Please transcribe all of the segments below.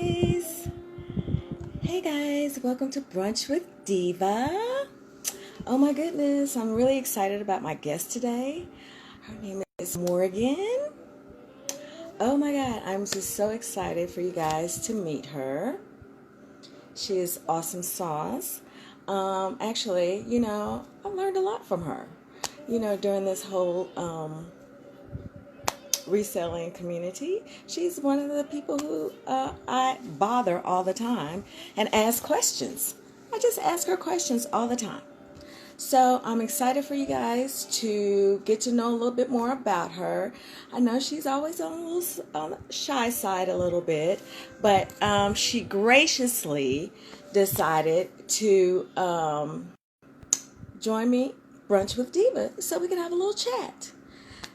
guys. Hey guys, welcome to Brunch with Diva. Oh my goodness, I'm really excited about my guest today. Her name is Morgan. Oh my god, I'm just so excited for you guys to meet her. She is awesome sauce. Actually, I've learned a lot from her. During this whole reselling community. She's one of the people who I bother all the time and ask questions. I just ask her questions all the time. So I'm excited for you guys to get to know a little bit more about her. I know she's always on the shy side a little bit, but she graciously decided to join me brunch with Diva so we can have a little chat.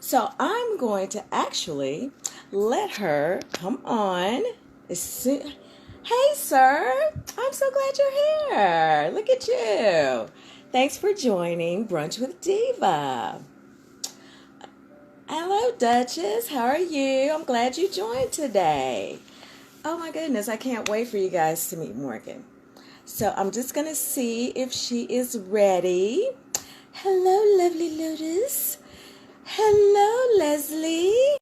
So I'm going to actually let her come on. Hey, sir. I'm so glad you're here. Look at you. Thanks for joining Brunch with Diva. Hello, Duchess. How are you? I'm glad you joined today. Oh, my goodness. I can't wait for you guys to meet Morgan. So I'm just going to see if she is ready. Hello, lovely Lotus. Hello, Leslie.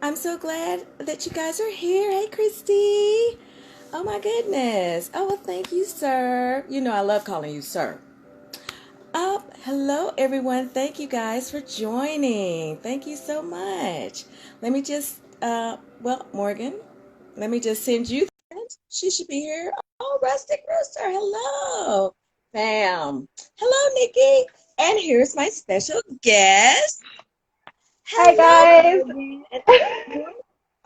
I'm so glad that you guys are here. Hey, Christy. Oh, my goodness. Oh, well, thank you, sir. You know I love calling you sir. Hello, everyone. Thank you guys for joining. Thank you so much. Let me just, Morgan, let me just send you. She should be here. Oh, Rustic Rooster. Hello. Bam. Hello, Nikki. And here's my special guest. Hi Hello, guys. Morgan.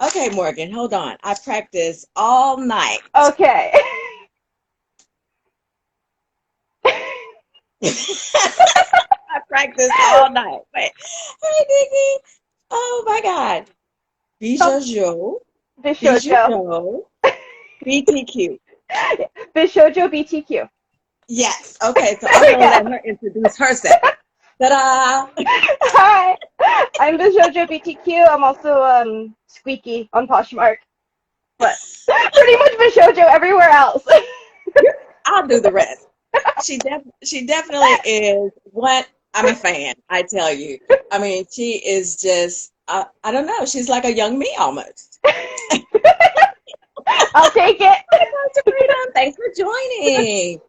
Okay, Morgan, hold on. I practiced all night. Okay. I practiced all night. Wait. Hey, Nikki. Oh, my God. Bishojo. Bishojo. Bishojo. BTQ. Bishojo BTQ. Yes. Okay, so There I'm we going to go. let her introduce herself. Ta-da! Hi. I'm Bishojo BTQ. I'm also Squeaky on Poshmark. But pretty much Bishojo everywhere else. I'll do the rest. She definitely is what I'm a fan, I tell you. I mean, she is just I don't know, she's like a young me almost. I'll take it. Hi, Sabrina, thanks for joining.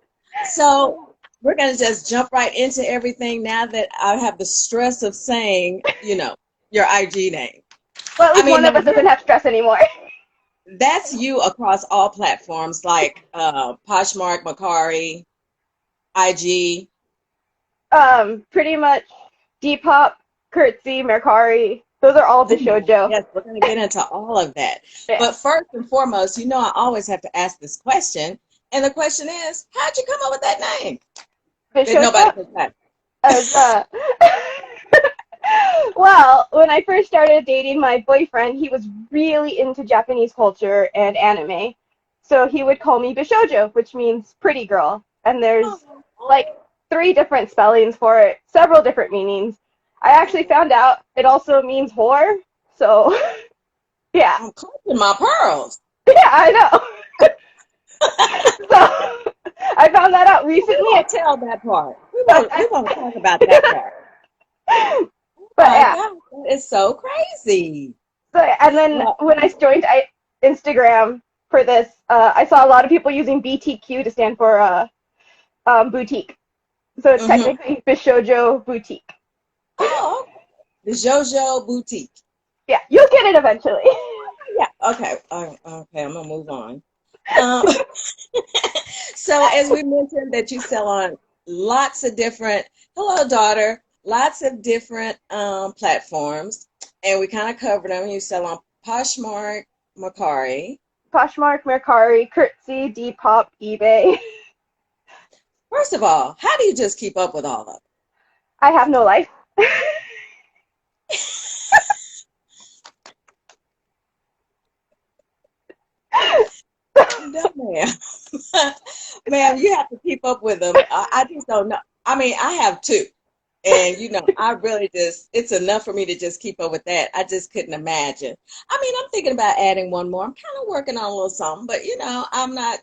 So we're gonna just jump right into everything now that I have the stress of saying, your IG name. Well, at I least mean, one of now us doesn't have stress anymore. that's you across all platforms like Poshmark, Macari, IG. Pretty much Depop, Curtsy, Mercari. Those are all Ooh, Bishojo. yes, we're going to get into all of that. Yeah. But first and foremost, I always have to ask this question. And the question is, how'd you come up with that name that nobody Bishojo? can find? As Well, when I first started dating my boyfriend, he was really into Japanese culture and anime. So he would call me Bishojo, which means pretty girl. And there's like Oh, three different spellings for it, several different meanings. I actually found out it also means whore. So, yeah. I'm clutching my pearls. Yeah, I know. So, I found that out We recently. won't tell that part. We won't talk about that part. But My yeah. God, that is so crazy. So, and then Well, when I joined Instagram for this, I saw a lot of people using BTQ to stand for boutique. So it's mm-hmm. technically Bishojo Boutique. Oh, okay. The JoJo Boutique. Yeah, you'll get it eventually. Yeah. Okay. Okay. I'm gonna move on. Um, so as we mentioned that you sell on lots of different, hello daughter, lots of different platforms, and we kind of covered them. You sell on Poshmark, Macari. Poshmark, Mercari, Curtsy, Depop, eBay. First of all, how do you just keep up with all of I have no life. them? No, ma'am. Ma'am, you have to keep up with them. I just don't know. I mean, I have two. And I really it's enough for me to just keep up with that. I just couldn't imagine. I mean, I'm thinking about adding one more. I'm kind of working on a little something, but I'm not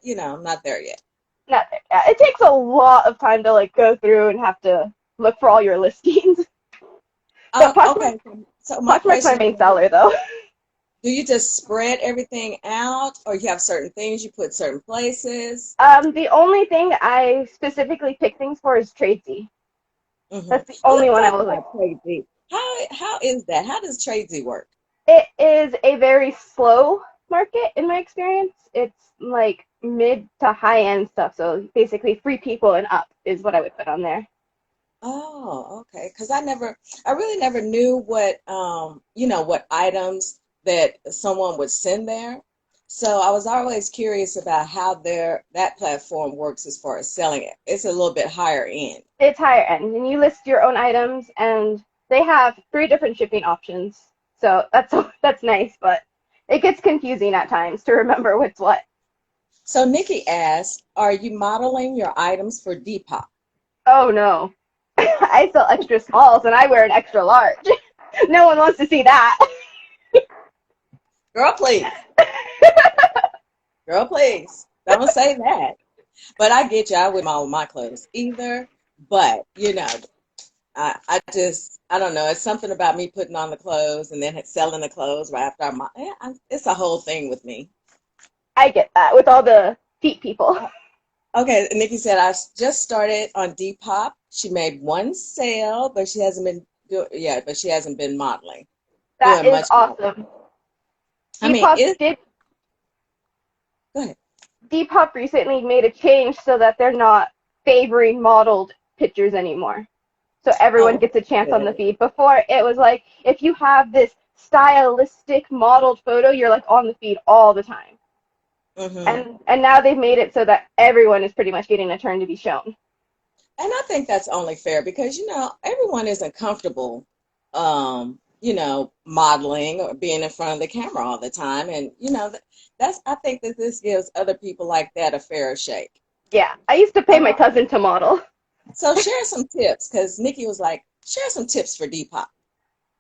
there yet. Not there. Yeah, it takes a lot of time to like go through and have to look for all your listings. But Okay. So my Poshmark's my question main for you, seller though. do you just spread everything out or you have certain things you put certain places? The only thing I specifically pick things for is Tradesy. Hmm. That's the Well, only let's one I talk was like. about Tradesy. How is that? How does Tradesy work? It is a very slow market in my experience. It's like mid to high end stuff. So basically, free people and up is what I would put on there. Oh, okay. Because I really never knew what items that someone would send there. So I was always curious about how that platform works as far as selling it. It's a little bit higher end. It's higher end, and you list your own items, and they have three different shipping options. So that's nice, but it gets confusing at times to remember what's what. So Nikki asked, "Are you modeling your items for Depop?" Oh no, I sell extra smalls, and I wear an extra large. No one wants to see that. Girl, please. Girl, please. Don't say that. But I get you. I wouldn't model my clothes either. But I don't know. It's something about me putting on the clothes and then selling the clothes right after it's a whole thing with me. I get that with all the feet people. Okay, Nikki said just started on Depop. She made one sale, but she hasn't been but she hasn't been That doing is much modeling. awesome. I mean, Depop did go ahead. Depop recently made a change so that they're not favoring modeled pictures anymore. So everyone Oh, gets a chance on the good. feed. Before it was like if you have this stylistic modeled photo, you're like on the feed all the time. Mm-hmm. And now they've made it so that everyone is pretty much getting a turn to be shown. And I think that's only fair because, everyone isn't comfortable, modeling or being in front of the camera all the time. And, I think that this gives other people like that a fair shake. Yeah, I used to pay my Uh, cousin to model. so share some tips because Nikki was like, share some tips for Depop.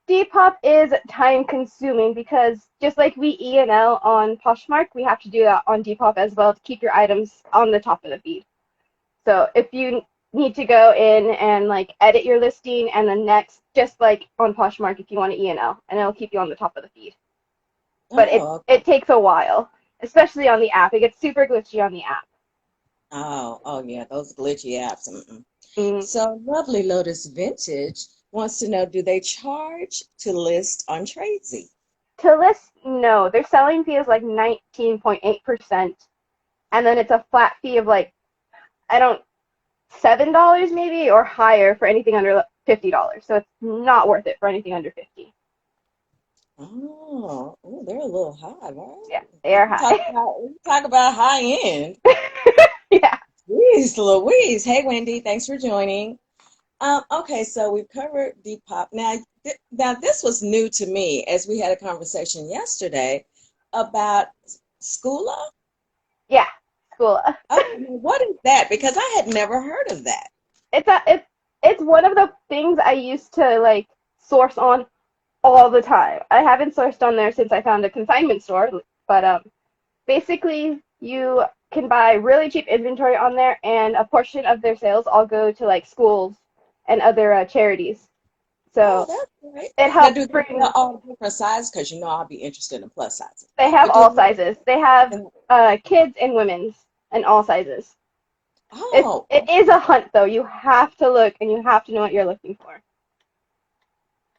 Depop is time consuming because just like we E&L on Poshmark, we have to do that on Depop as well to keep your items on the top of the feed. So if you need to go in and like edit your listing and then next, just like on Poshmark if you want to E&L, and it'll keep you on the top of the feed. But it Oh, it takes a while, especially on the app. It gets super glitchy on the app. oh, yeah, those glitchy apps. Mm-mm. Mm. So Lovely Lotus Vintage wants to know, do they charge to list on Tradesy? To list, no, their selling fee is like 19.8%, and then it's a flat fee of like I don't $7 maybe or higher for anything under $50. So it's not worth it for anything under 50. Oh, they're a little high, Yeah, right? they are high. Talk about high end. Yeah. Jeez Louise. Hey, Wendy, thanks for joining. Okay, so we've covered Depop. Now this was new to me as we had a conversation yesterday about Schoola. Yeah. Cool. Okay, now what is that? Because I had never heard of that. It's one of the things I used to like source on all the time. I haven't sourced on there since I found a consignment store, but basically you can buy really cheap inventory on there, and a portion of their sales all go to like schools and other charities. Oh, So that's great. it Now, helps do they sell bring. all different sizes? Because I'll be interested in plus sizes. They have But do all sizes. They have kids and women's and all sizes. It oh, is a hunt though. You have to look and you have to know what you're looking for.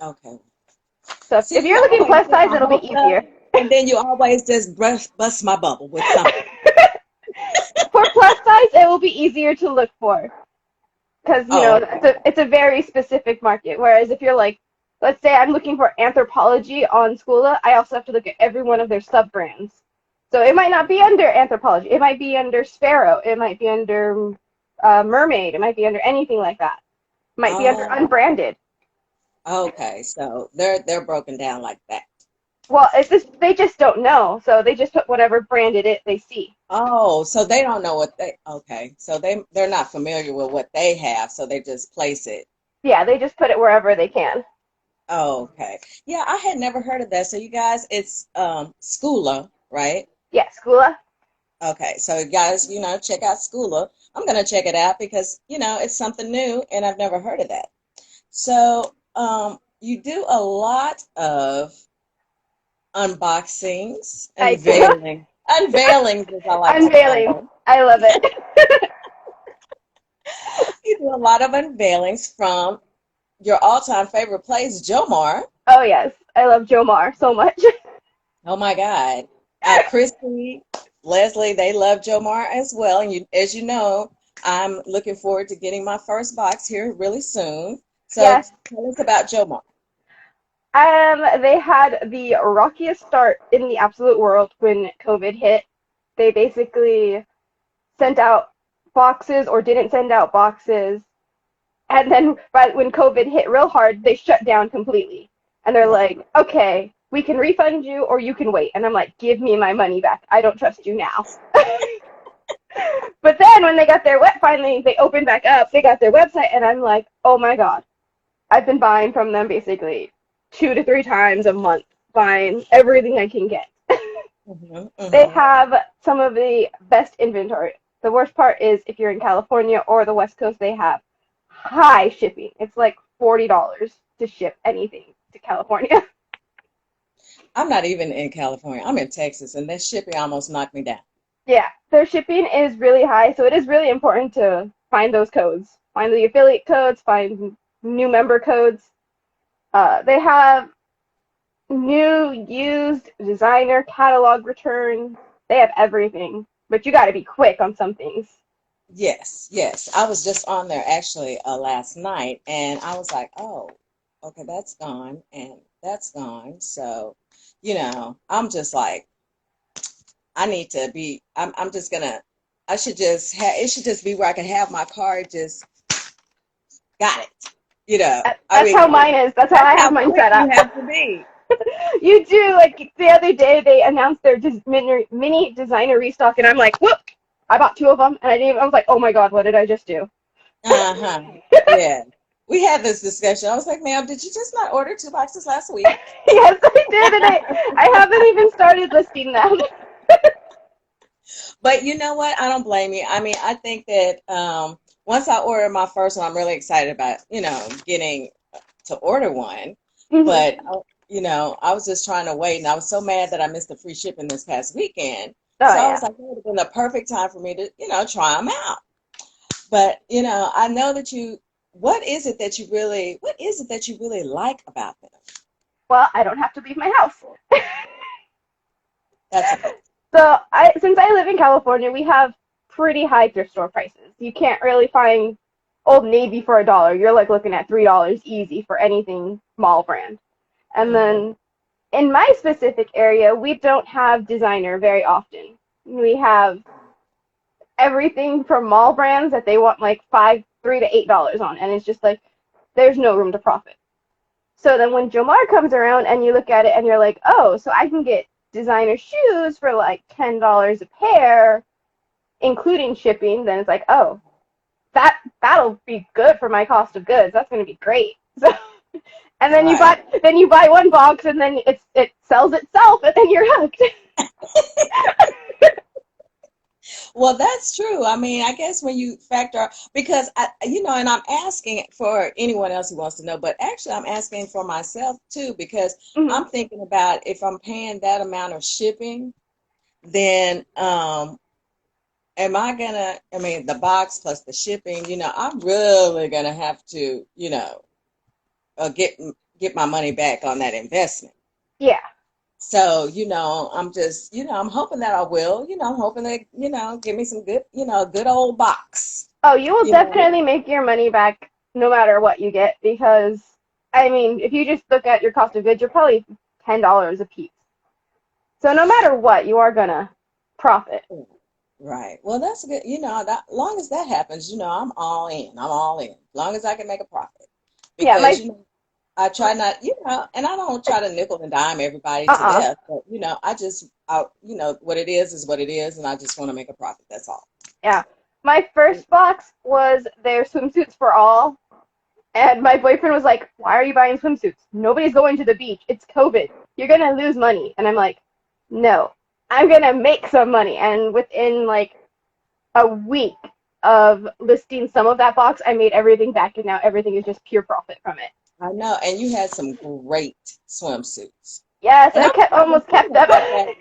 okay. So if See, you you're looking always plus get size, my it'll be hopes up, easier. and then you always just bust my bubble with something. For plus size, it will be easier to look for because Oh, it's a very specific market. Whereas if you're like, let's say I'm looking for anthropology on Schoola, I also have to look at every one of their sub brands. So it might not be under anthropology. It might be under sparrow. It might be under mermaid. It might be under anything like that. It might be under oh, unbranded. okay. So they're broken down like that. Well, it's just they just don't know, so they just put whatever branded it they see. Oh, so they don't know what they. Okay, so they're not familiar with what they have, so they just place it. Yeah, they just put it wherever they can. Oh, okay. Yeah, I had never heard of that. So you guys, it's Schooler, right? Yeah, Skoola. Okay, so guys, check out Schooler. I'm gonna check it out because, it's something new and I've never heard of that. So, you do a lot of unboxings, I do. unveilings, as I like to call Unveiling. them. I love it. You do a lot of unveilings from your all-time favorite place, Jomar. Oh yes, I love Jomar so much. Oh my God. Christy, Leslie, they love Jomar as well. And as you know, I'm looking forward to getting my first box here really soon. So Yes. tell us about Jomar. They had the rockiest start in the absolute world when COVID hit. They basically sent out boxes or didn't send out boxes. And then when COVID hit real hard, they shut down completely. And they're Right. like, okay, we can refund you or you can wait. And I'm like, give me my money back. I don't trust you now. But then when they got their finally they opened back up, they got their website, and I'm like, oh my god, I've been buying from them basically 2 to 3 times a month, buying everything I can get. Hmm. They Hmm. have some of the best inventory. The worst part is if you're in California or the West Coast, they have high shipping. It's like $40 to ship anything to California. I'm not even in California. I'm in Texas, and that shipping almost knocked me down. Yeah, their shipping is really high, so it is really important to find those codes. Find the affiliate codes, find new member codes. They have new, used, designer, catalog returns. They have everything, but you got to be quick on some things. Yes, yes. I was just on there actually last night, and I was like, oh, okay, that's gone, and that's gone. So, I'm just like, I need to be. I'm just gonna. I should just have. It should just be where I can have my card. Just got it. I That's how mean, mine is. That's how that's I have how mine quick set you up. have to be. You do, like the other day they announced their mini designer restock, and I'm like, whoop! I bought 2 of them, and I was like, oh my god, what did I just do? Uh-huh. Yeah. We had this discussion. I was like, ma'am, did you just not order 2 boxes last week? Yes, I did, and I haven't even started listing them. But you know what? I don't blame you. I mean, I think that once I order my first one, I'm really excited about, getting to order one. Hmm. But, I was just trying to wait, and I was so mad that I missed the free shipping this past weekend. Oh So I was yeah. like, it would have been the perfect time for me to, try them out. But, I know that what is it that you really like about them? Well, I don't have to leave my house. That's a plus. So since I live in California, we have pretty high thrift store prices. You can't really find Old Navy for $1. You're like looking at $3 easy for anything mall brand. And Hmm. then in my specific area, we don't have designer very often. We have everything from mall brands that they want like $3 to $8 on, and it's just like there's no room to profit. So then when Jomar comes around and you look at it and you're like, oh, so I can get designer shoes for like $10 a pair, including shipping, then it's like, oh, that'll be good for my cost of goods. That's gonna be great. So and Right. then you buy one box and then it sells itself and then you're hooked. Well, that's true. I mean, I guess when you factor, because and I'm asking for anyone else who wants to know, but actually I'm asking for myself too, because Mm-hmm. I'm thinking about if I'm paying that amount of shipping, then am I gonna, I mean, the box plus the shipping, I'm really gonna have to, get my money back on that investment. Yeah. So, I'm just, I'm hoping that I will, I'm hoping that, give me some good, good old box, Oh, you will you know. definitely make your money back no matter what you get because I mean, if you just look at your cost of goods, you're probably $10 a piece. So no matter what, you are gonna profit. Right. Well, that's good. That long as that happens, I'm all in. I'm all in. As long as I can make a profit. Yeah, Because, I try not, and I don't try to nickel and dime everybody to uh-uh. death, but, what it is what it is, and I just want to make a profit. That's all. Yeah. My first box was their swimsuits for all, And my boyfriend was like, "Why are you buying swimsuits? Nobody's going to the beach. It's COVID. You're gonna lose money." And I'm like, "No, I'm gonna make some money." And within like a week of listing some of that box, I made everything back, and now everything is just pure profit from it. I know, and you had some great swimsuits. Yes, And I I'm kept not even almost kept thinking them. about that.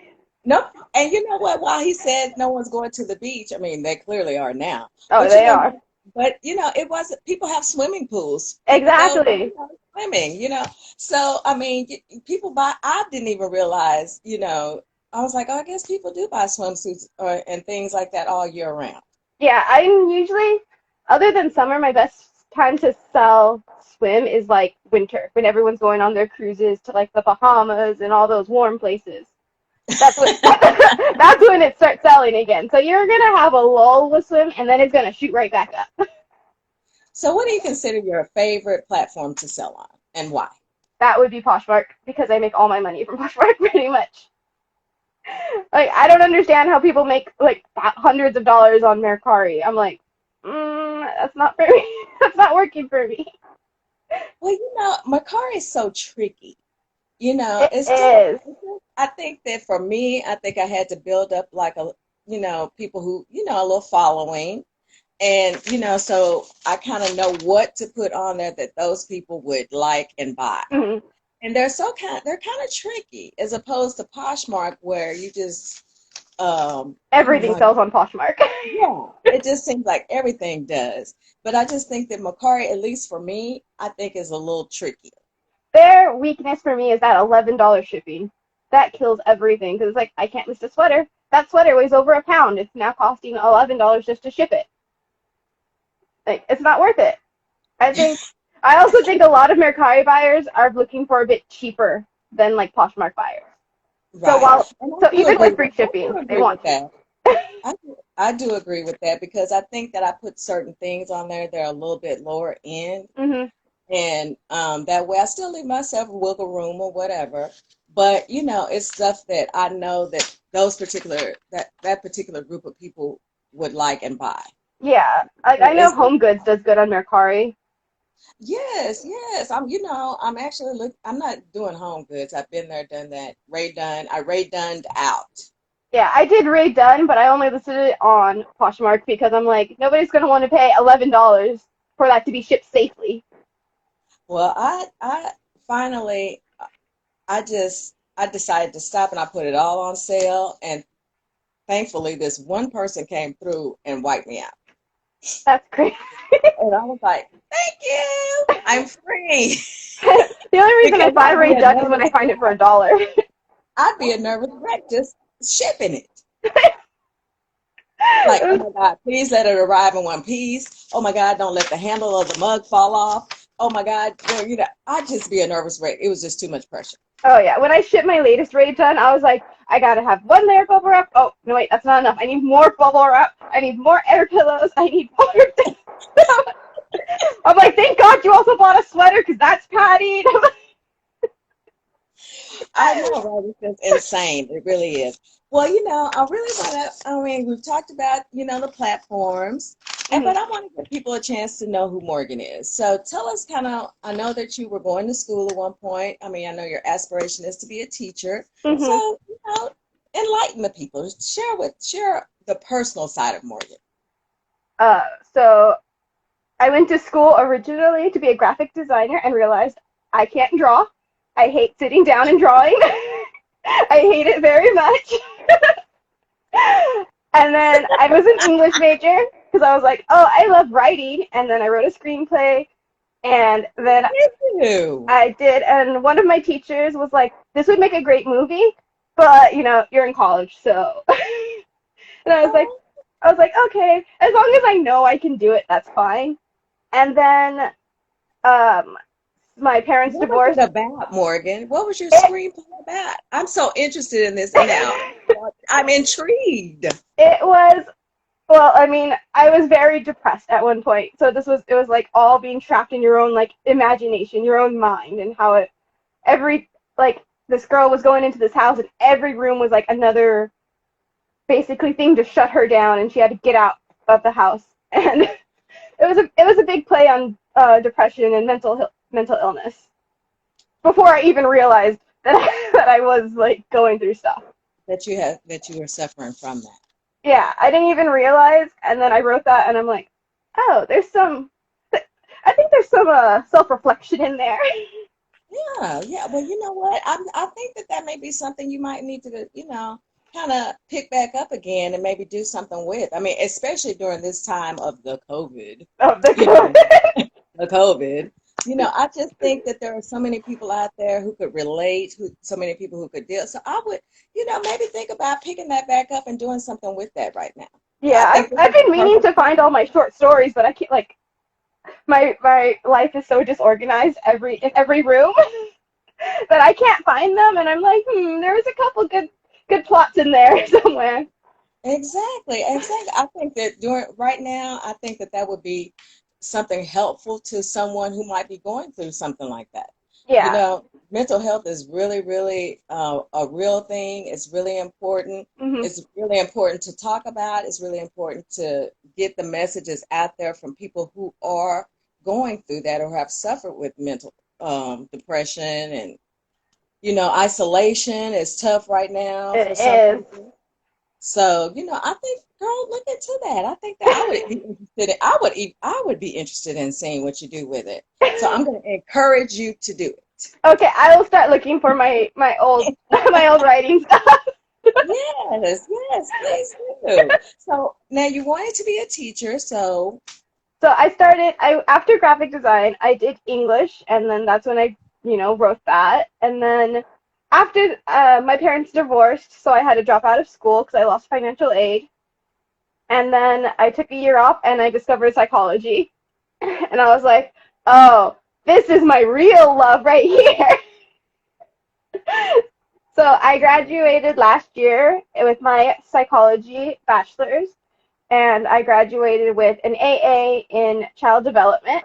Nope. And you know what? While he said no one's going to the beach, I mean, they clearly are now. Oh, But you they know, are. it wasn't, people have swimming pools. People go, Exactly. swimming, So, I mean, people buy, I didn't even realize, I was like, oh, I guess people do buy swimsuits and things like that all year round. Yeah, I'm usually, other than summer, my best time to sell swim is like winter, when everyone's going on their cruises to like the Bahamas and all those warm places. That's when that's when it starts selling again. So you're gonna have a lull with swim, and then it's gonna shoot right back up. So, what do you consider your favorite platform to sell on and why? That would be Poshmark because I make all my money from Poshmark pretty much. Like I don't understand how people make like hundreds of dollars on Mercari. I'm like, that's not for me. That's not working for me. Well, Macari is so tricky. It It's just, is. I think that for me, I think I had to build up like people who, a little following. And, so I kind of know what to put on there that those people would like and buy. Mhm. And they're kind of tricky as opposed to Poshmark where you just, Everything sells on Poshmark. yeah, it just seems like everything does. But I just think that Macari, at least for me, I think is a little trickier. Their weakness for me is that $11 shipping. That kills everything because it's like I can't list a sweater. That sweater weighs over a pound. It's now costing $11 just to ship it. Like it's not worth it. I think. I also think a lot of Mercari buyers are looking for a bit cheaper than like Poshmark buyers. So Right. while And so even with free I do shipping, they agree want with to. that. I do agree with that because I think that I put certain things on there that are a little bit lower end, Mhm. and that way I still leave myself wiggle room or whatever. But it's stuff that I know that that particular group of people would like and buy. Yeah, like So I know it's Home Goods does good on Mercari. yes, yes. I'm actually I'm not doing home goods. I've been there, done that. I Ray Dunned out. Yeah, I did Ray Dunn, but I only listed it on Poshmark because I'm like, nobody's gonna want to pay $11 for that to be shipped safely. Well, I finally I decided to stop and I put it all on sale and thankfully this one person came through and wiped me out. That's crazy. And I was like, "Thank you. I'm free." The only reason I Because buy Ray Dunn is when I find it for $1. I'd be a nervous wreck just shipping it. Like, oh my God, please let it arrive in one piece. Oh my God, don't let the handle of the mug fall off. Oh my God, I'd just be a nervous wreck. It was just too much pressure. Oh yeah, when I shipped my latest Ray Dunn, I was like, I gotta have one layer of bubble wrap. Oh no, wait, that's not enough. I need more bubble wrap. I need more air pillows. I need more. I'm like, thank God you also bought a sweater because that's padding. I know, right? It's just insane. It really is. Well, I really want to, I mean, we've talked about, the platforms, but I want to give people a chance to know who Morgan is. So tell us kind of, I know that you were going to school at one point. I mean, I know your aspiration is to be a teacher. Mm-hmm. So, enlighten the people. Share the personal side of Morgan. Uh, so I went to school originally to be a graphic designer and realized I can't draw. I hate sitting down and drawing. I hate it very much. And then I was an English major because I was like, oh, I love writing. And then I wrote a screenplay. And then You. I did. And one of my teachers was like, this would make a great movie, but you're in college, so. And Oh, I was like, okay, as long as I know I can do it, that's fine. And then um, my parents what was it divorced. about, Morgan? What was your It, screenplay about? I'm so interested in this now. I'm intrigued. it was well, I mean, I was very depressed at one point. So it was like all being trapped in your own like imagination, your own mind, and how it every like this girl was going into this house and every room was like another basically thing to shut her down and she had to get out of the house. And it was a big play on depression and mental illness before I even realized that that I was like going through stuff. that you were suffering from that. Yeah, I didn't even realize, and then I wrote that, and I'm like, oh, I think there's some self-reflection in there. Yeah, yeah. Well, you know what? I think that that may be something you might need to, kind of pick back up again and maybe do something with. I mean, especially during this time of the COVID, Of the you know, the COVID. I just think that there are so many people out there who could relate, so many people who could deal. So I would, maybe think about picking that back up and doing something with that right now. I Yeah, think this I've is the been meaning perfect to find all my short stories, but I can't like my life is so disorganized in every room that I can't find them, and I'm like, there was a couple good plots in there somewhere. exactly, exactly. I think that during right now, I think that that would be something helpful to someone who might be going through something like that. Yeah. Mental health is really, really a real thing. It's really important. Mhm. It's really important to talk about. It's really important to get the messages out there from people who are going through that or have suffered with mental depression and isolation is tough right now It for some is. people. So, I think, girl, look into that. I think that I would be interested in, I would be interested in seeing what you do with it. So I'm going to encourage you to do it. Okay, I will start looking for my old my old writing stuff. Yes, yes, please do. So now you wanted to be a teacher, so So I after graphic design, I did English, and then that's when I, wrote that. And then after my parents divorced, so I had to drop out of school because I lost financial aid. And then I took a year off and I discovered psychology. And I was like, oh, this is my real love right here. So I graduated last year with my psychology bachelor's, and I graduated with an AA in child development.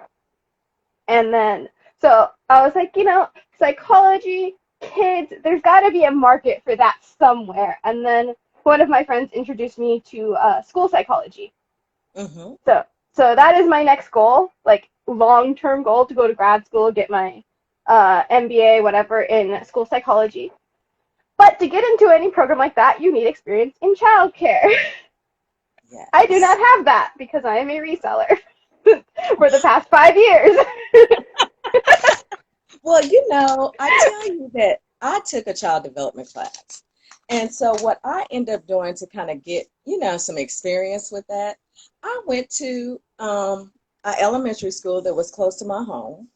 And then, so I was like, psychology, kids, there's got to be a market for that somewhere. And then one of my friends introduced me to school psychology. hmm So, so that is my next goal, like long-term goal to go to grad school, get my MBA, whatever, in school psychology. But to get into any program like that, you need experience in childcare. I do not yes. have that because I am a reseller for the past 5 years. Well, I tell you that I took a child development class. And so what I ended up doing to kind of get, some experience with that, I went to an elementary school that was close to my home.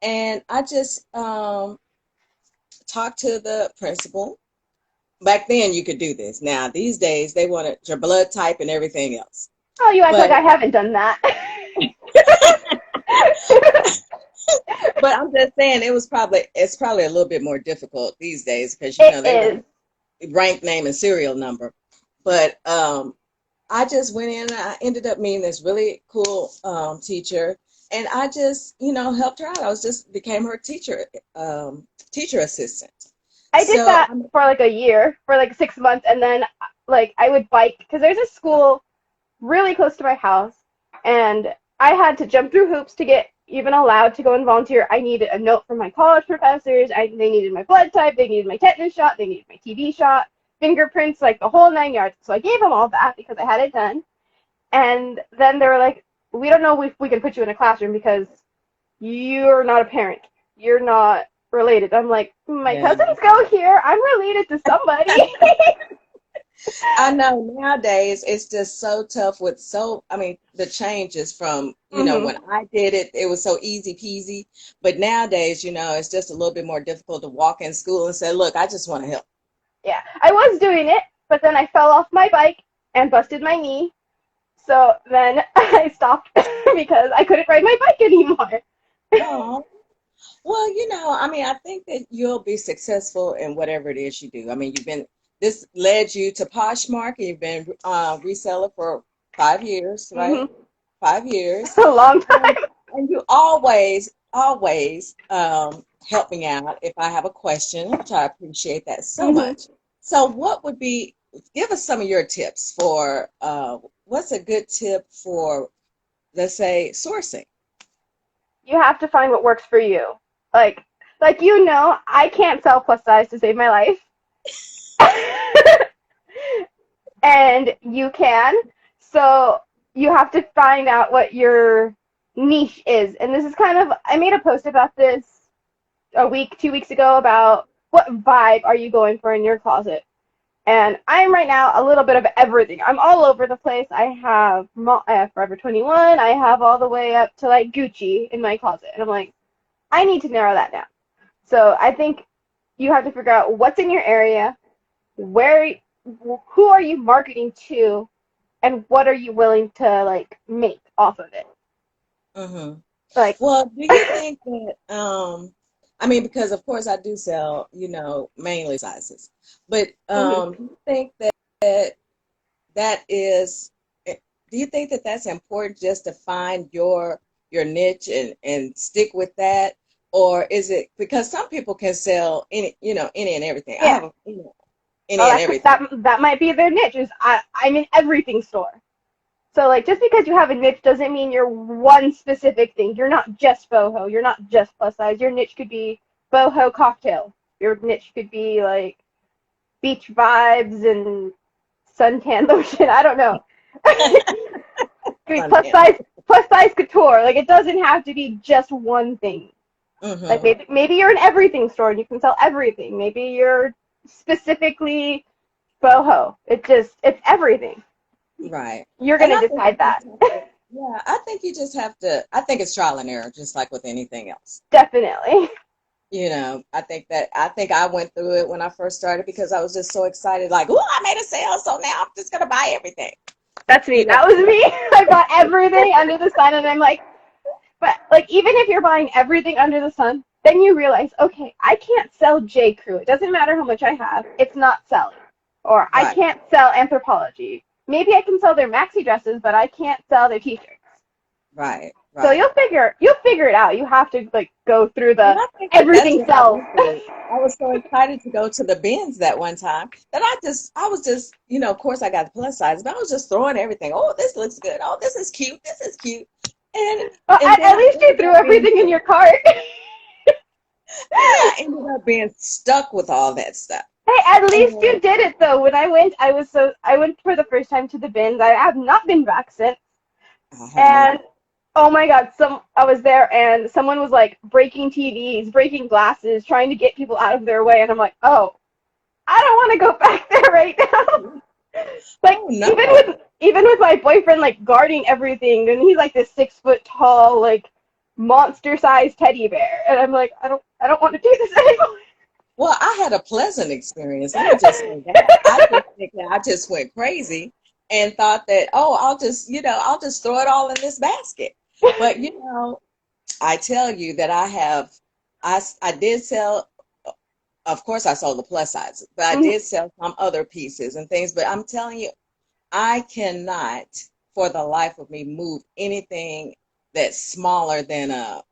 And I just talked to the principal. Back then you could do this. Now these days they wanted your blood type and everything else. Oh, you act like I But haven't done that. but I'm just saying it's probably a little bit more difficult these days because It they want is. rank, name, and serial number. But I just went in and I ended up meeting this really cool teacher, and I just helped her out. I was just became her teacher assistant. I did So that for like a year, for like 6 months, and then like I would bike because there's a school really close to my house, and I had to jump through hoops to get even allowed to go and volunteer. I needed a note from my college professors. They needed my blood type. They needed my tetanus shot. They needed my TB shot, fingerprints, like the whole 9 yards. So I gave them all that because I had it done. And then they were like, "We don't know if we can put you in a classroom because you're not a parent. You're not related." I'm like, my yeah. cousins go here. I'm related to somebody. I know nowadays it's just so tough I mean, the changes from, hmm when I did it, it was so easy peasy. But nowadays, it's just a little bit more difficult to walk in school and say, look, I just want to help. Yeah, I was doing it, but then I fell off my bike and busted my knee. So then I stopped because I couldn't ride my bike anymore. Oh, well, I mean, I think that you'll be successful in whatever it is you do. I mean, this led you to Poshmark and you've been reseller for 5 years, right? hmm 5 years. A long And, time. and you always help me out if I have a question, which I appreciate that so hmm much. So, give us some of your tips for what's a good tip for, let's say, sourcing? You have to find what works for you. Like, I can't sell plus size to save my life. And you can. So you have to find out what your niche is. And this is kind of, I made a post about this a week, 2 weeks ago about what vibe are you going for in your closet. And I'm right now a little bit of everything. I'm all over the place. I have Forever 21. I have all the way up to like Gucci in my closet. And I'm like, I need to narrow that down. So I think you have to figure out what's in your area, where, who are you marketing to, and what are you willing to like make off of it. Mm-hmm. Like, Well, do you think that, I mean, because of course I do sell, mainly sizes, but mhm. do you think that that is, do you think that that's important just to find your niche and stick with that? Or is it because some people can sell any and everything. I Yeah. have, Oh, any and everything. that might be their niche. I'm in everything store. So like just because you have a niche doesn't mean you're one specific thing. You're not just boho. You're not just plus size. Your niche could be boho cocktail. Your niche could be like beach vibes and suntan lotion. I don't know. Could be Content. plus size couture. Like it doesn't have to be just one thing. Like Mm-hmm. maybe you're an everything store and you can sell everything. Maybe you're specifically boho. It's everything. Right. You're And gonna I think decide you that. just have to, yeah, I think you just have to, I think it's trial and error, just like with anything else. Definitely. I think I went through it when I first started because I was just so excited, like, oh, I made a sale, so now I'm just gonna buy everything. That's me. You know. That was me. I bought everything under the sun, and I'm like, but like, even if you're buying everything under the sun, then you realize, okay, I can't sell J. Crew. It doesn't matter how much I have; it's not selling. Or I Right, can't sell Anthropologie. Maybe I can sell their maxi dresses, but I can't sell their t-shirts. right, So right. you'll figure it out. You have to like go through And the I think that that's everything what I sells. went through. I was so excited to go to the bins that one time that I was just, of course I got the plus size, but I was just throwing everything. Oh, this looks good. Oh, this is cute. This is cute. And Well, and then at I least you ended threw up being, everything in your cart. but then I ended up being stuck with all that stuff. Hey, at least And you did it though. When I went, I went for the first time to the bins. I have not been back since. I haven't And either. oh my God, some I was there and someone was like breaking TVs, breaking glasses, trying to get people out of their way, and I'm like, oh, I don't want to go back there right now. Like Oh no. even with my boyfriend like guarding everything, and he's like this 6 foot tall like monster sized teddy bear, and I'm like, I don't want to do this anymore. Well, I had a pleasant experience. Let me just say that. I just think that I just went crazy and thought that, oh, I'll just throw it all in this basket. But, I tell you that I did sell, of course, I sold the plus size, but I did sell some other pieces and things. But I'm telling you, I cannot, for the life of me, move anything that's smaller than I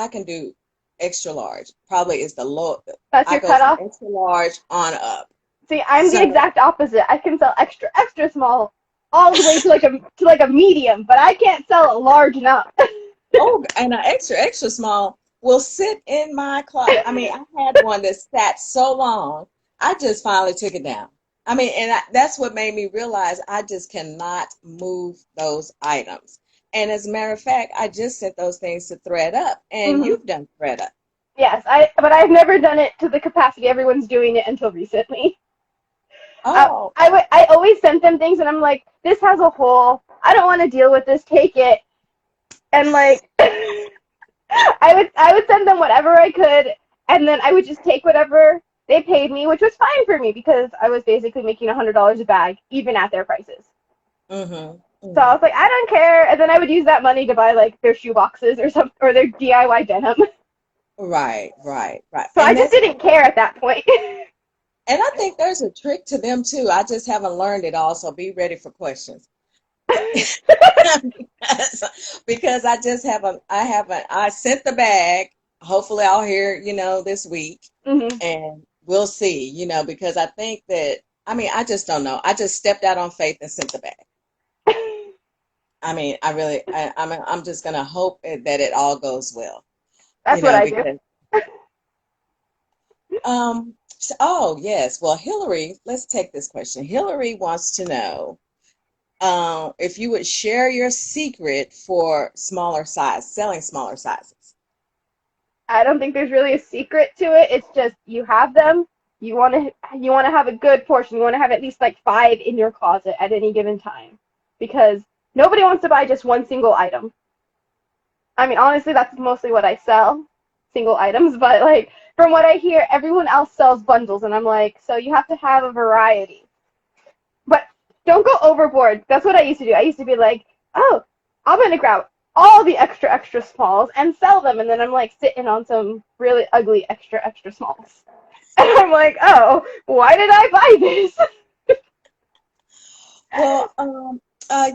can do extra large. Probably is the low. That's I your go from cutoff. extra large on up. See, I'm the So, exact opposite. I can sell extra small all the way to like a medium, but I can't sell a large enough. oh, and an extra small will sit in my closet. I mean, I had one that sat so long, I just finally took it down. I mean, that's what made me realize I just cannot move those items. And as a matter of fact, I just sent those things to Thread Up, and Hmm. you've done Thread Up. Yes, but I've never done it to the capacity everyone's doing it until recently. Oh, I always send them things, and I'm like, this has a hole. I don't want to deal with this. Take it. And like, I would send them whatever I could, and then I would just take whatever they paid me, which was fine for me because I was basically making $100 a bag, even at their prices. mm-hmm, So I mm-hmm. was like, I don't care, and then I would use that money to buy like their shoe boxes or some or their DIY denim. Right, right, right. So I just didn't care at that point. And I think there's a trick to them too. I just haven't learned it all, so be ready for questions. Because I sent the bag. Hopefully I'll hear, this week Hmm. and we'll see, because I think that I mean, I just don't know. I just stepped out on faith and sent the bag. I mean, I'm just gonna hope that it all goes well, That's what I do. because oh yes, well, Hillary, let's take this question. Hillary wants to know if you would share your secret for selling smaller sizes. I don't think there's really a secret to it. It's just you have them. You want to have a good portion. You want to have at least like five in your closet at any given time, because nobody wants to buy just one single item. I mean, honestly, that's mostly what I sell, single items. But like from what I hear, everyone else sells bundles, and I'm like, so you have to have a variety. But don't go overboard. That's what I used to do. I used to be like, oh, I'm gonna grab all the extra smalls and sell them, and then I'm like sitting on some really ugly extra smalls, and I'm like, oh, why did I buy this? Well,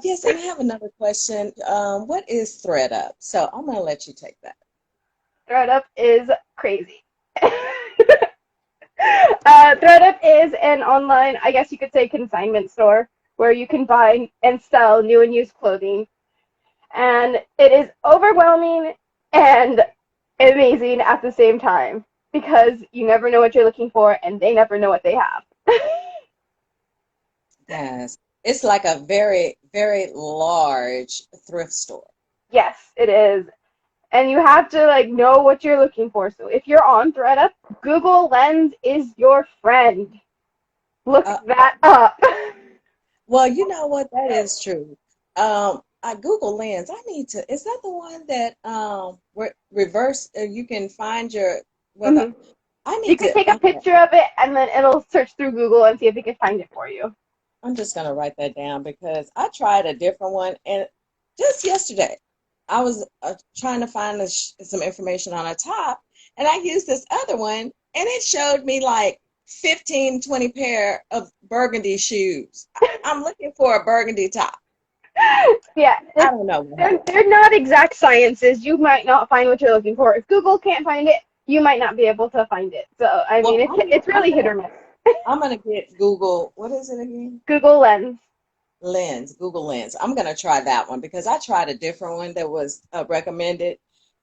yes, and I have another question. What is ThreadUp? So I'm gonna let you take that. ThreadUp is crazy. ThreadUp is an online, I guess you could say, consignment store where you can buy and sell new and used clothing. And it is overwhelming and amazing at the same time because you never know what you're looking for and they never know what they have. Yes, it's like a very, very large thrift store. Yes, it is. And you have to like know what you're looking for. So if you're on ThreadUp, Google Lens is your friend. Look Uh, that up. well, you know what? That is true. I Google Lens. I need to. Is that the one that reverse? You can find your whether. hmm I You need can to. take a Okay, picture of it and then it'll search through Google and see if it can find it for you. I'm just gonna write that down because I tried a different one, and just yesterday I was trying to find some information on a top, and I used this other one, and it showed me like 15, 20 pair of burgundy shoes. I'm looking for a burgundy top. Yeah, I don't know what happened. they're not exact sciences. You might not find what you're looking for. If Google can't find it, you might not be able to find it. So I Well, mean, it's really hit or miss. I'm gonna get Google. What is it again? Google Lens. Lens, Google Lens. I'm gonna try that one because I tried a different one that was recommended,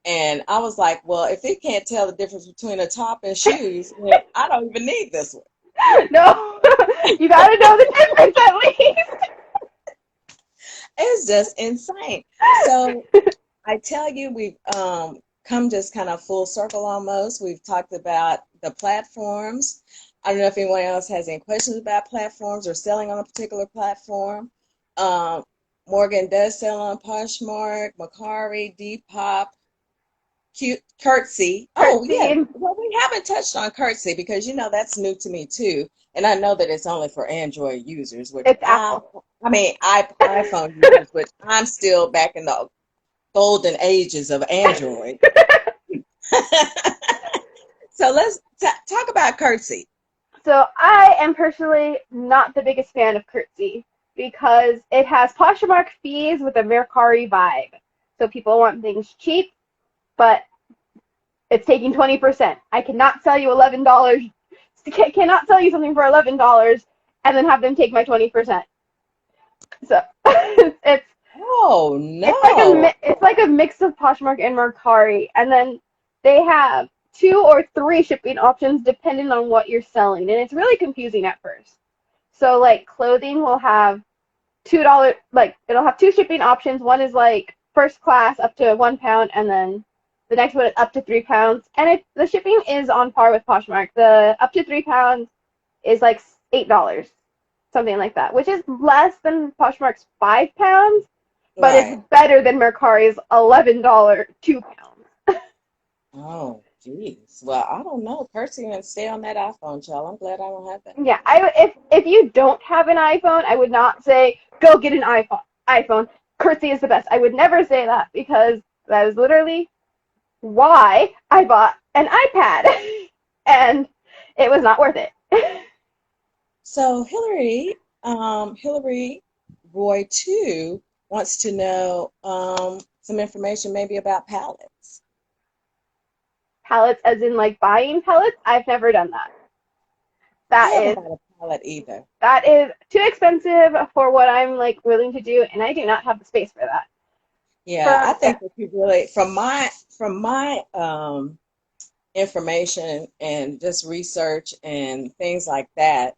and I was like, well, if it can't tell the difference between a top and shoes, then I don't even need this one. No, you got to know the difference at least. It's just insane. So I tell you, we've come just kind of full circle almost. We've talked about the platforms. I don't know if anyone else has any questions about platforms or selling on a particular platform. Um, Morgan does sell on Poshmark, Macari, Depop, Curtsy. Oh, yes. Curtsy. Well, we haven't touched on Curtsy because that's new to me too, and I know that it's only for Android users, which It's Apple. I mean, iPhone users, which I'm still back in the golden ages of Android. So let's talk about Curtsy. So I am personally not the biggest fan of Curtsy because it has Poshmark fees with a Mercari vibe. So people want things cheap, but it's taking 20%. I cannot sell you $11. Cannot sell you something for $11 and then have them take my 20%. So it's Oh it's like no. it's like a mix of Poshmark and Mercari, and then they have two or three shipping options depending on what you're selling, and it's really confusing at first. So like clothing will have $2, like it'll have two shipping options. One is like first class up to £1, and then the next one is up to £3. And the shipping is on par with Poshmark. The up to £3 is like $8, something like that, which is less than Poshmark's £5, but it's Right. better than Mercari's $11 £2. Oh, geez. Well, I don't know. Curtsy and stay on that iPhone, child. I'm glad I don't have that. Yeah, if you don't have an iPhone, I would not say go get an iPhone. iPhone. Curtsy is the best. I would never say that because that is literally why I bought an iPad, and it was not worth it. So Hillary Roy too wants to know some information maybe about palettes. Palettes, as in like buying palettes, I've never done that. I That haven't is bought a palette either. That is too expensive for what I'm like willing to do, and I do not have the space for that. Yeah, I For think that you really, from my information and just research and things like that,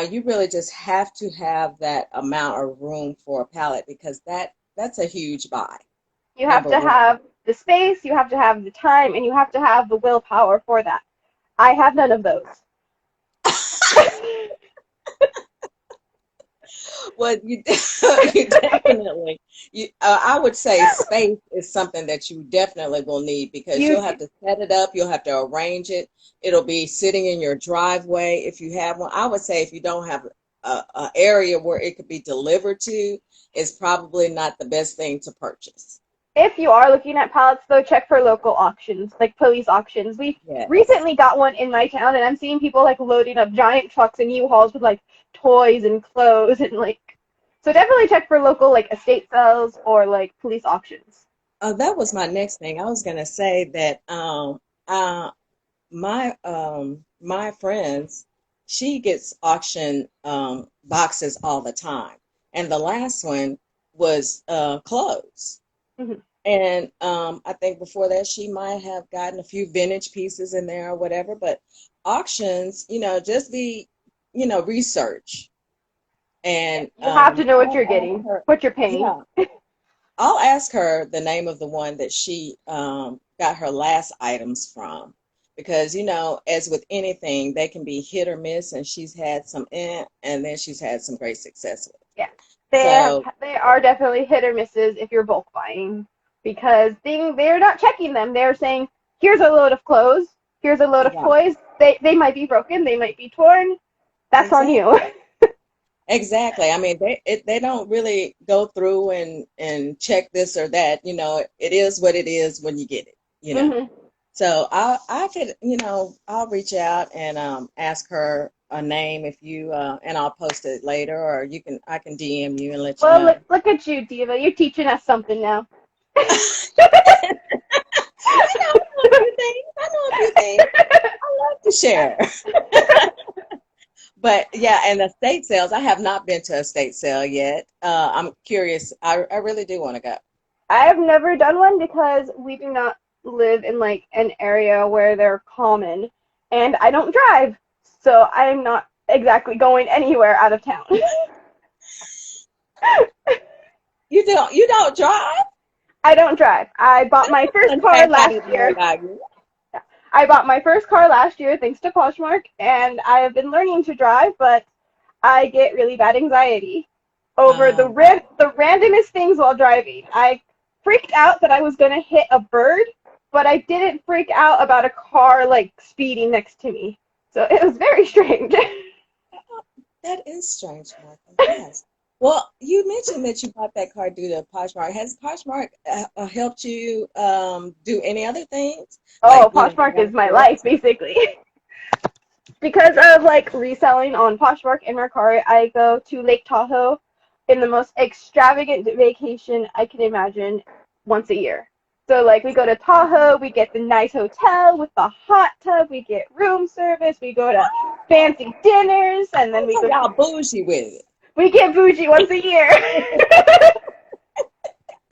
you really just have to have that amount of room for a palette because that's a huge buy. You have Number to one. have the space, you have to have the time, and you have to have the willpower for that. I have none of those. Well, you you definitely I would say space is something that you definitely will need because You you'll have to set it up, you'll have to arrange it. It'll be sitting in your driveway if you have one. I would say if you don't have a area where it could be delivered to, it's probably not the best thing to purchase. If you are looking at pallets, though, check for local auctions, like police auctions. We Yes. recently got one in my town, and I'm seeing people like loading up giant trucks and U-Hauls with like toys and clothes and like. So definitely check for local like estate sales or like police auctions. That was my next thing. I was gonna say that uh, my friends, she gets auction boxes all the time, and the last one was clothes. Hmm. And I think before that she might have gotten a few vintage pieces in there or whatever. But auctions, just be, research and You have to know what I'll you're ask getting, her. what you're paying. Yeah, I'll ask her the name of the one that she got her last items from. Because, as with anything, they can be hit or miss, and she's had some and then she's had some great success with. Yeah, So, they are definitely hit or misses if you're bulk buying because they're not checking them. They're saying, here's a load of clothes, here's a load of right, toys. They might be broken, they might be torn. That's on you. exactly. Exactly. I mean, they don't really go through and check this or that. It is what it is when you get it. Hmm. So I could, I'll reach out and ask her a name if you and I'll post it later, or I can DM you and let you Well, know. look at you, Diva. You're teaching us something now. I know a few things. I know a few things. I love to share. But yeah, and estate sales, I have not been to a estate sale yet. I'm curious. I really do want to go. I have never done one because we do not live in like an area where they're common, and I don't drive, so I'm not exactly going anywhere out of town. You don't drive? I don't drive. I bought That's my a first fun car fact I last didn't know year. about you. I bought my first car last year thanks to Poshmark, and I have been learning to drive, but I get really bad anxiety over Right. the randomest things while driving. I freaked out that I was going to hit a bird, but I didn't freak out about a car like speeding next to me. So it was very strange. That is strange, Martha. Yes. Well, you mentioned that you bought that car due to Poshmark. Has Poshmark helped you do any other things? Like, Oh, Poshmark is run my life errands? basically. Because of like reselling on Poshmark and Mercari, I go to Lake Tahoe in the most extravagant vacation I can imagine once a year. So like we go to Tahoe, we get the nice hotel with the hot tub, we get room service, we go to fancy dinners, and then Oh, so y'all bougie with we get bougie once a year.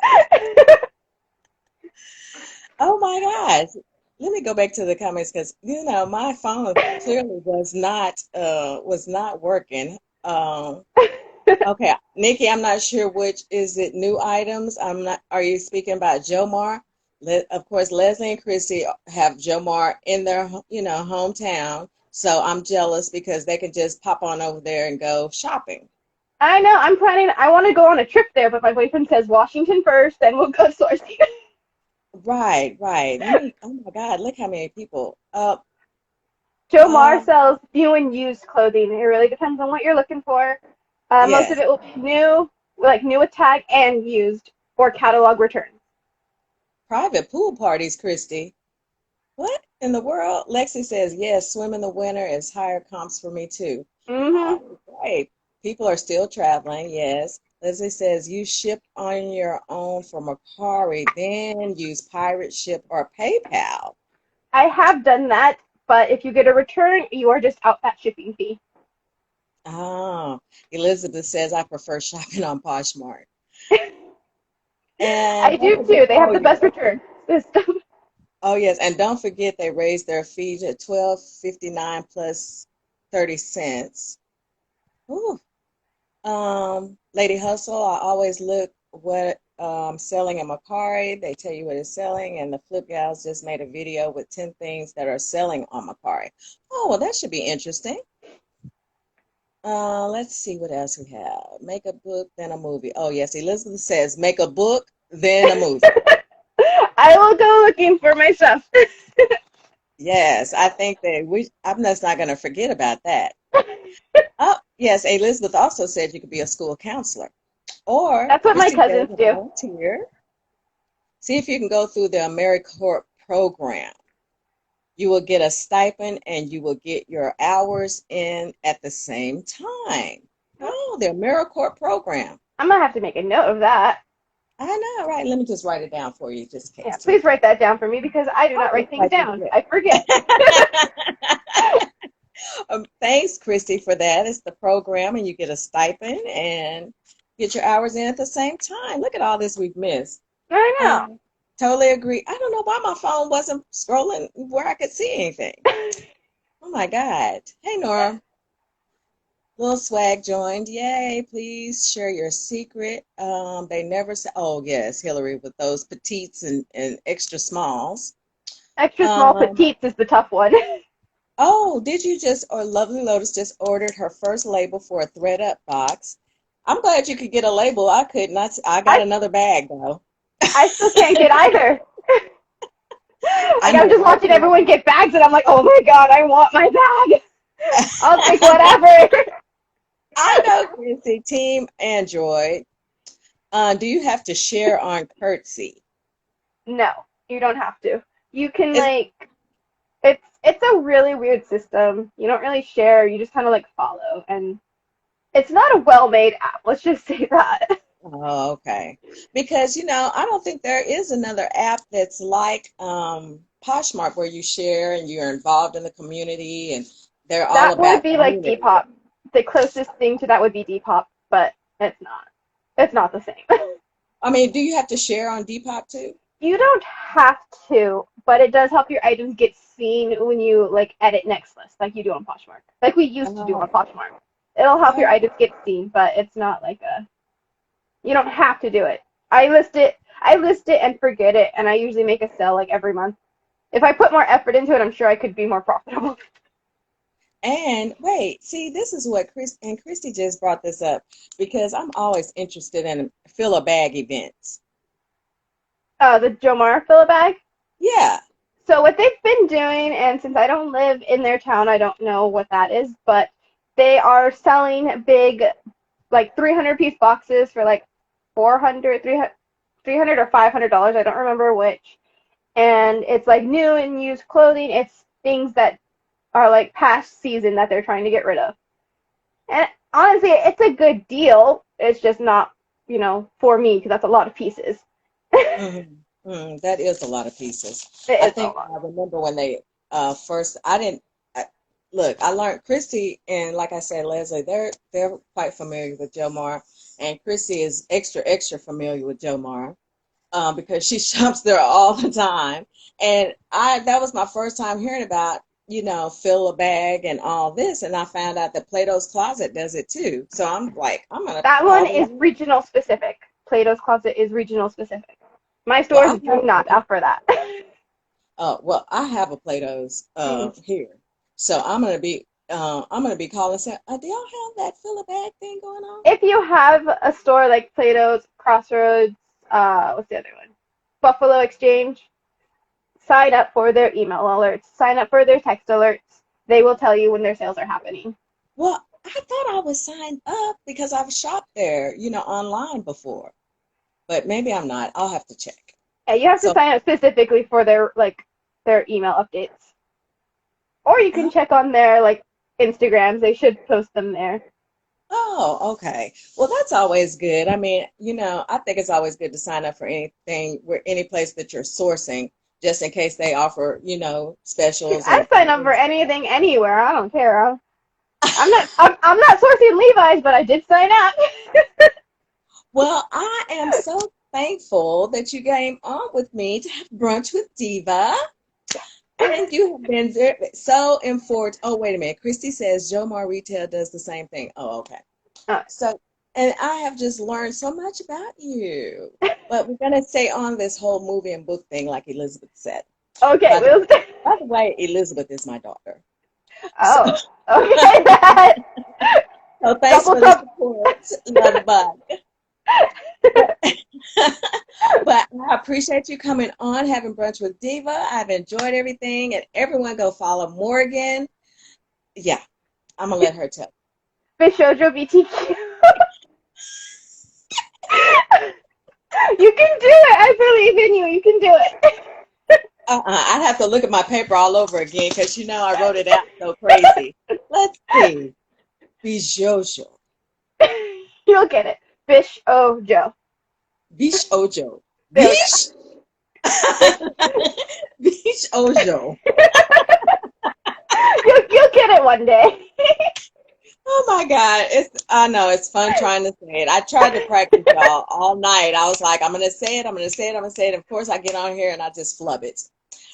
it. Oh my gosh. Let me go back to the comments because my phone clearly was not working. Okay, Nikki, I'm not sure which is it. New items. I'm not. Are you speaking about Jomar? Of course, Leslie and Christy have Jomar in their hometown. So I'm jealous because they can just pop on over there and go shopping. I know, I'm planning, I want to go on a trip there, but my boyfriend says Washington first, then we'll go sourcing. Right, right. Let me. Oh my God, look how many people. Joe Mar Um, sells new and used clothing. It really depends on what you're looking for. Most of yes. it will be new, like new with tag and used or catalog returns. Private pool parties, Christy. What in the world? Lexi says, yes, swim in the winter is higher comps for me too. Hmm. Oh, great. People are still traveling, yes. Leslie says, you ship on your own from Macari, then use Pirate Ship or PayPal. I have done that, but if you get a return, you are just out that shipping fee. Elizabeth says, I prefer shopping on Poshmark. And I don't do forget, too. They have the best return system. oh yes, and don't forget they raised their fee to 12.59 plus 30 cents. Ooh. Lady Hustle, I always look what selling in Macari. They tell you what it's selling, and the Flip Gals just made a video with 10 things that are selling on Macari. Oh, well, that should be interesting. Let's see what else we have. Make a book, then a movie. Oh, yes, Elizabeth says make a book, then a movie. I will go looking for my stuff. Yes, I think that I'm just not going to forget about that. Oh, yes, Elizabeth also said you could be a school counselor. Or That's what my Christy says cousins a do. volunteer. See if you can go through the AmeriCorps program. You will get a stipend and you will get your hours in at the same time. Oh, the AmeriCorps program. I'm gonna have to make a note of that. I know, right? Let me just write it down for you just in Yeah, case, too. please write that down for me because I do not Oh, write looks things like you down. did. I forget. Thanks, Christy, for that. It's the program, and you get a stipend and get your hours in at the same time. Look at all this we've missed. I Um, totally agree. I don't know why my phone wasn't scrolling where I could see anything. know. Oh my God. Hey, Nora. Little Swag joined. Yay. Please share your secret. They never say, oh, yes, Hillary, with those petites and extra smalls. Extra small Um, petites is the tough one. oh, did you just, or Lovely Lotus just ordered her first label for a thread up box. I'm glad you could get a label. I couldn't. I got I another bag though. I still can't get either. I Like I'm know, just right? watching everyone get bags and I'm like, oh my god, I want my bag. I'll take whatever. I know, Chrissy. Team Android. Do you have to share on Curtsy? No, you don't have to. You can Is like it's a really weird system. You don't really share, you just kind of like follow and it's not a well-made app. Let's just say that. oh, okay. Because I don't think there is another app that's like Poshmark where you share and you're involved in the community and they're all That would about be like community. Depop. The closest thing to that would be Depop, but it's not. It's not the same. I mean, do you have to share on Depop too? You don't have to, but it does help your items get seen when you like edit next list, like you do on Poshmark, like we used to do on Oh, Poshmark. It'll help your oh, items get seen, but it's not like a. You don't have to do it. I list it and forget it, and I usually make a sale like every month. If I put more effort into it, I'm sure I could be more profitable. and wait, see, this is what Christy just brought this up because I'm always interested in fill a bag events. The Jomar fill a bag. Yeah. So what they've been doing, and since I don't live in their town, I don't know what that is, but they are selling big, like 300 piece boxes for like 400, 300 or $500. I don't remember which. And it's like new and used clothing. It's things that are like past season that they're trying to get rid of. And honestly, it's a good deal. It's just not, for me because that's a lot of pieces. Hmm. That is a lot of pieces. It I is a think lot. I remember when they first. I didn't I, look. I learned Christy and like I said, Leslie. They're quite familiar with Joe Mar, and Christy is extra familiar with Joe Mar because she shops there all the time. And I that was my first time hearing about fill a bag and all this, and I found out that Plato's Closet does it too. So I'm like, I'm gonna That one call is them. regional specific. Plato's Closet is regional specific. My Well, stores do not offer that. well, I have a Plato's Mm. here, so I'm gonna be calling and saying, do y'all have that fill a bag thing going on? If you have a store like Plato's, Crossroads, what's the other one? Buffalo Exchange, sign up for their email alerts, sign up for their text alerts. They will tell you when their sales are happening. Well, I thought I was signed up because I've shopped there, online before, but maybe I'm not. I'll have to check. Yeah, you have to So, sign up specifically for their email updates. Or you can uh, check on their like Instagrams. They should post them there. oh, okay. Well, that's always good. I mean, I think it's always good to sign up for anything where any place that you're sourcing, just in case they offer, specials I and sign up for things like that. anything anywhere. I don't care. I'm not sourcing Levi's, but I did sign up. Well, I am so thankful that you came on with me to have brunch with Diva. And you have been so informed. Oh, wait a minute. Christy says Jomar Retail does the same thing. Oh, okay. Uh, So, and I have just learned so much about you. But we're going to stay on this whole movie and book thing, like Elizabeth said. okay, By the, we'll. by the way, Elizabeth is my daughter. So, Oh, okay. That so thanks double for the trouble. support, love bug. But, but I appreciate you coming on, having brunch with Diva. I've enjoyed everything, and everyone go follow Morgan. Yeah, I'm gonna let her tell. Bishojo BTQ. You can do it. I believe in you. You can do it. I'd have to look at my paper all over again because you know I wrote it out so crazy. Let's see. Bijojo. You'll get it. Bishojo. Bish Ojo. There we go. Bish? Bish Ojo. You'll get it one day. Oh my God. I know it's fun trying to say it. I tried to practice y'all all night. I was like, I'm gonna say it, I'm gonna say it, I'm gonna say it. Of course I get on here and I just flub it.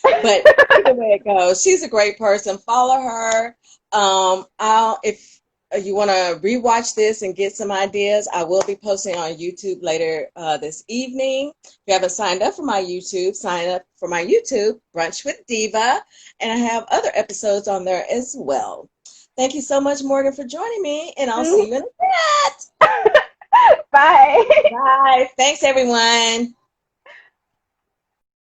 But either way it goes, she's a great person. Follow her. I'll if you want to rewatch this and get some ideas, I will be posting on YouTube later this evening. If you haven't signed up for my YouTube, sign up for my YouTube, Brunch with Diva, and I have other episodes on there as well. Thank you so much, Morgan, for joining me, and I'll see you in the chat. Bye. Bye. Thanks, everyone.